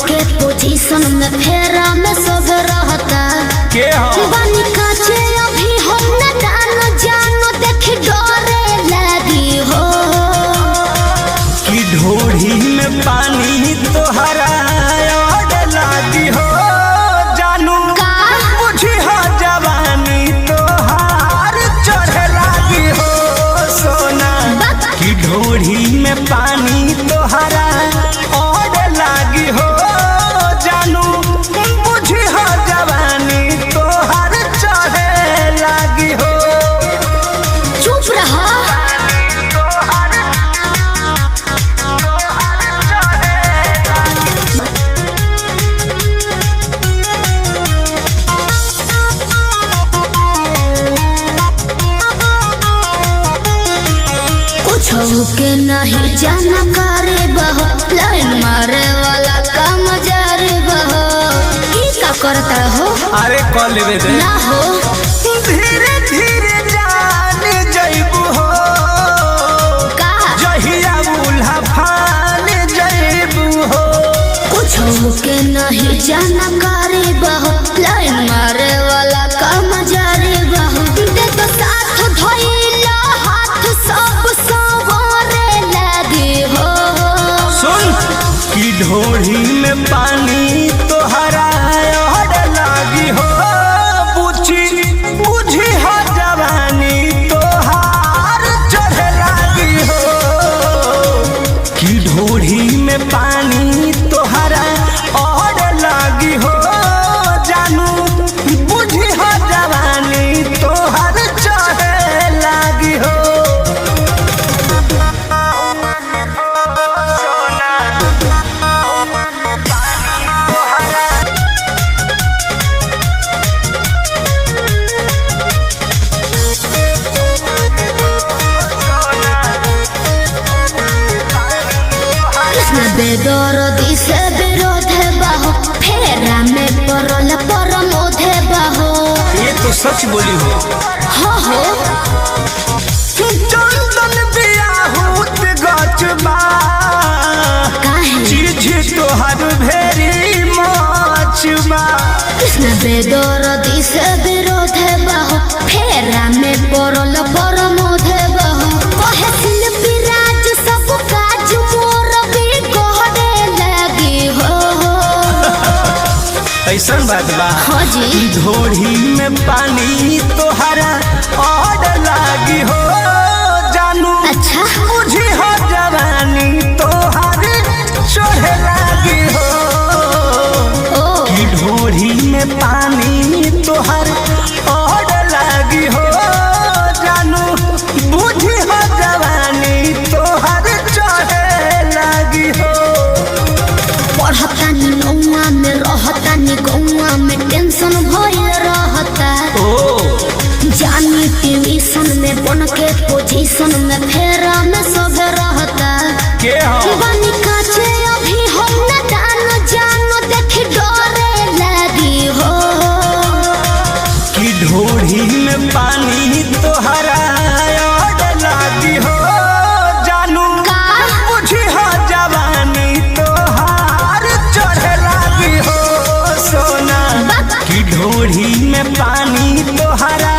के पोजीशन में फेरा में सब रहता के हो बानी काचे अभी हम न जानो देख डरे लगी हो कि ढोढ़ी में पानी तोहरा और लागी हो जानू का बुझी हो जवानी तोहार चढ़े लागी हो सोना कि ढोढ़ी में पानी तोहरा और लागी हो जानू बुझी हो जवानी तोहार चढ़े लागी हो चुप रहा के नहीं जानकारी बहो लाइन मारे वाला काम जारी बहो का करता हो अरे कॉल लेवे दे ना हो धीरे धीरे जान जइबू हो का जहिया उल्हा फान जइबू हो कुछ के नहीं जानकारी बहो लाइन मारे वाला काम जारी बहो दे तो साथ धइला हाथ सब सवारे लगी हो सुन कि ढोढ़ी में पानी तोहरा और लागी हो बुझी हो जवानी तोहार चढ़े लागी हो कि ढोढ़ी में पानी तोहरा और लागी हो जानू बुझी हो जवानी तोहार चढ़े लागी हो बेदरदी से विरोध बाहो फेरा में परल परमोधे बाहो ये तो सच बोली हो हो चंदन बियाहूत गचबा काहे चीज तोहर भेरी मचबा कृष्ण बेदरदी से विरोध बाहो फेरा में परल परमोधे बाहो कहे शिल्पी राज सब काज मोर भी कहने लगी हो ऐसन बात बा हाँ जी ढोढ़ी में पानी तोहरा और लागी हो जानू अच्छा बुझी हो जवानी तोहर चढ़े लागी हो ओ कि ढोढ़ी में पानी तोहर और लागी हो जानू बुझी हो जवानी तोहर चढ़े लागी हो पढ़तानी नौआ में रहतानी गौआ में टेंशन भइल रहता ओ जानी ट्यूशन में बन के पोजीशन में फेरा में सब रहता के हो बानी काचे अभी हम न जानो देख डरे लगी हो कि ढोढ़ी में पानी तोहरा और लागी हो जानू का बुझी हो जवानी तोहार चढ़े लागी हो सोना कि ढोढ़ी में पानी तोहरा